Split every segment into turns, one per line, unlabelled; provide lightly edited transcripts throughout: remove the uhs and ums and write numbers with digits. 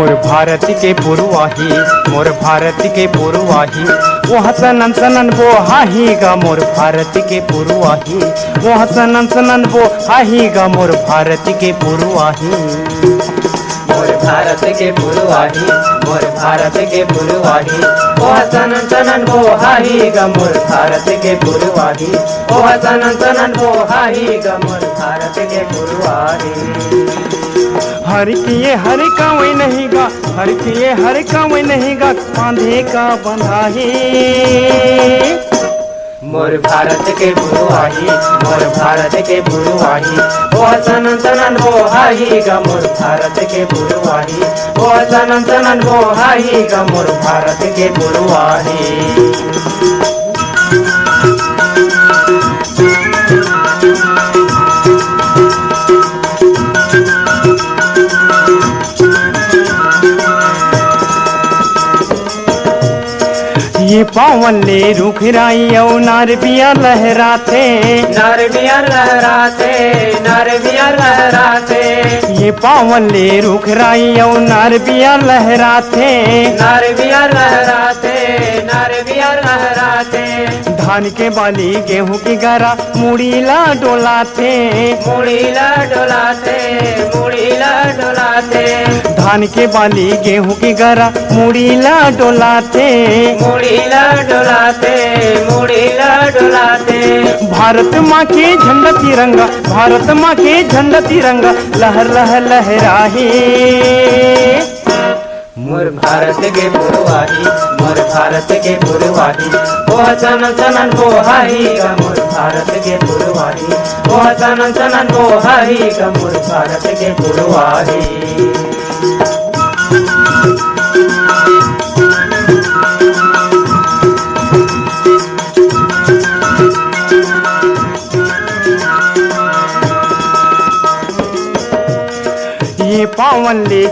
मोर भारत के पुरवाही, मोर भारत के पुरवाही, वो सनन सनन वो हाही गा मोर भारत के पुरवाही, वो सनन सनन वो हाही गा मोर भारत के पुरवाही।
मोर भारत के पुरवाही, मोर भारत के पुरवाही, वो सनन सनन वो हाही गा मोर भारत के पुरवाही, वो सनन सनन वो हाही गा मोर भारत के पुरवाही।
हर किए हर का वही नहीं गा, हर किए हर का वही नहीं गा, बांधे का बंधाही।
मोर भारत के पुरवाही, मोर भारत के पुरवाही, वो सनन सनन वो हाही गा मोर भारत के पुरवाही, वो सनन सनन वो हाही गा मोर भारत के पुरवाही।
ये पावन ले रुख राई औ नार बिया लहराते,
नार बिया लहराते, नार बिया लहराते,
ये पावन ले रुख राई औ नार बिया लहराते,
नार बिया लहराते, नार बिया लहराते।
धान के बाली गेहूं की गरा मुड़ीला डोलाते,
मुड़ीला डोलाते, मुड़ीला डोलाते,
धान के बाली गेहूं की गरा मुड़ीला डोलाते,
मुड़ीला डोलाते, मुड़ीला डोलाते।
भारत माँ के झंडा तिरंगा, भारत माँ के झंडा तिरंगा लहर लहर लहराही।
मोर भारत के पुरवाही, मोर भारत के पुरवाही, वो सनन सनन वो हाही गा मोर भारत के पुरवाही, वो सनन सनन वो हाही गा मोर भारत के पुरवाही।
ये पावन ले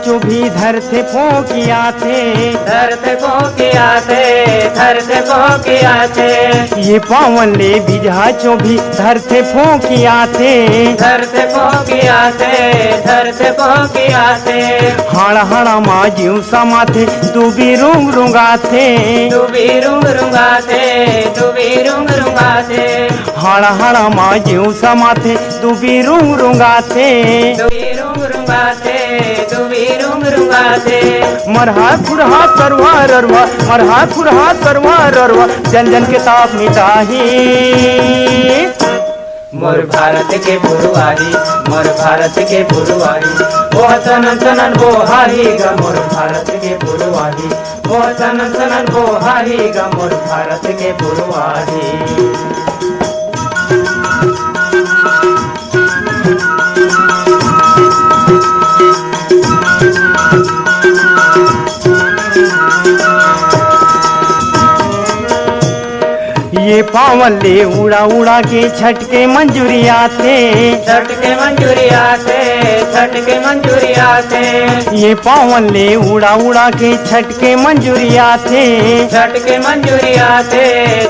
जो भी धरते फोकिया थे,
धरते फोकिया थे, धरते फोकिया थे,
ये पावन ले बिजहा चो भी धरते फोकिया थे,
धरते फोकिया थे, धरते फोकिया थे।
हाड़ा हाड़ा माँ जीव समाथे डूबी रुंग रुंगाथे,
डूबी रुंग रुंगाथे, डूबी रुंग रुंगाथे,
हाड़ा हाड़ा माँ जीव समाथे डूबी रुंग रुंगाथे,
डूबी रुंग रुंगाथे, डूबी रुंग रुंगाथे।
मरहा फुरहा सरवा ररवा, मरहा फुरहा सरवा ररवा, जन जन के ताप मिटाही।
मोर भारत के पुरवाही, मोर भारत के पुरवाही, वो सनन सनन वो हाही गा मोर भारत के पुरवाही, वो सनन सनन वो हाही गा मोर भारत के पुरवाही।
ये पावन ले उड़ा उड़ा के छटके मंजूरिया थे,
छटके मंजूरिया थे, छटके मंजूरिया थे,
ये पावन ले उड़ा उड़ा के छटके मंजूरिया थे,
छटके मंजूरिया थे,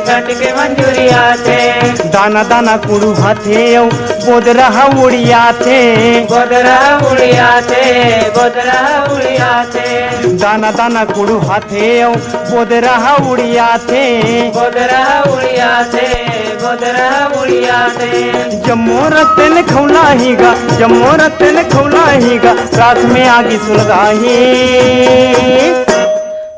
छटके मंजूरिया थे।
दाना दाना कुड़ू हाथे औ बोदरा उड़िया थे,
बोदरा उड़िया थे, बोदरा उड़िया थे,
दाना दाना कुड़ू हाथे औ बोदरा उड़िया थे,
बोदरा उड़िया थे, बोदरा उड़िया थे।
जम्मो रतन खौला हीगा, जम्मो रतन खौला हीगा, रात में आगी सुलगाही।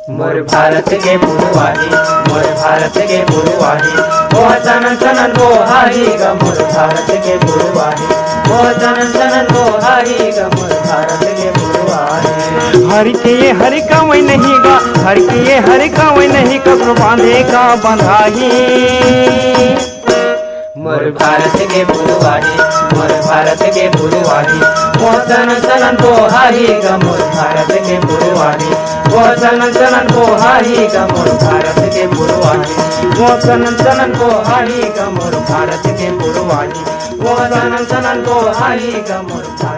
मोर भारत के पुरवाही, मोर भारत के पुरवाही, वो सनन सनन वो हाही गा मोर भारत के पुरवाही, वो सनन सनन वो हाही गा मोर भारत के पुरवाही।
हर के ये हर का वही नहीं गा, हर के ये हर का वही नहीं कब्र बांधे का बंधाही।
मोर भारत के पुरवाही, मोर भारत के पुरवाही, वो सनन सनन वो हाही गा मोर भारत के पुरवाही, वो सनन सनन वो हाही गा मोर भारत के पुरवाही, वो सनन सनन वो हाही गा मोर भारत के पुरवाही, वो सनन सनन वो हाही गा मोर भारत